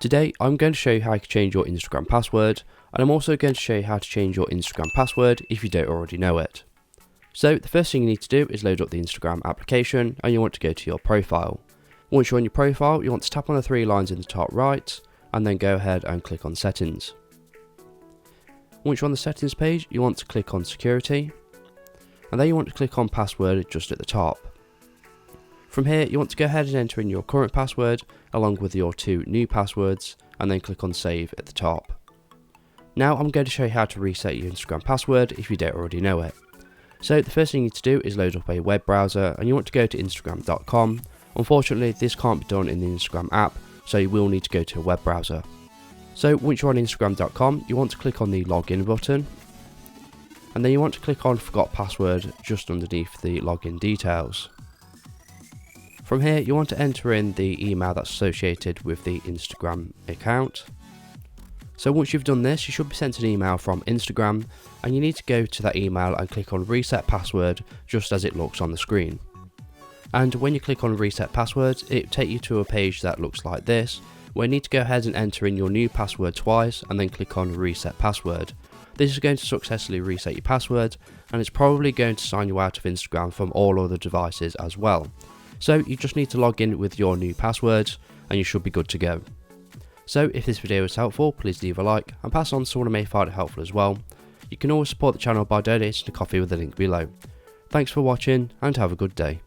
Today I'm going to show you how you can change your Instagram password, and I'm also going to show you how to change your Instagram password if you don't already know it. So the first thing you need to do is load up the Instagram application, and you want to go to your profile. Once you're on your profile, you want to tap on the three lines in the top right and then go ahead and click on settings. Once you're on the settings page, you want to click on security, and then you want to click on password just at the top. From here, you want to go ahead and enter in your current password along with your two new passwords, and then click on save at the top. Now I'm going to show you how to reset your Instagram password if you don't already know it. So the first thing you need to do is load up a web browser, and you want to go to instagram.com. Unfortunately, this can't be done in the Instagram app, so you will need to go to a web browser. So once you're on instagram.com, you want to click on the login button, and then you want to click on forgot password just underneath the login details. From here, you want to enter in the email that's associated with the Instagram account. So once you've done this, you should be sent an email from Instagram, and you need to go to that email and click on reset password just as it looks on the screen. And when you click on reset password, it will take you to a page that looks like this, where you need to go ahead and enter in your new password twice and then click on reset password. This is going to successfully reset your password, and it's probably going to sign you out of Instagram from all other devices as well. So you just need to log in with your new password and you should be good to go. So if this video was helpful, please leave a like and pass on to someone who may find it helpful as well. You can always support the channel by donating to Coffee with the link below. Thanks for watching and have a good day.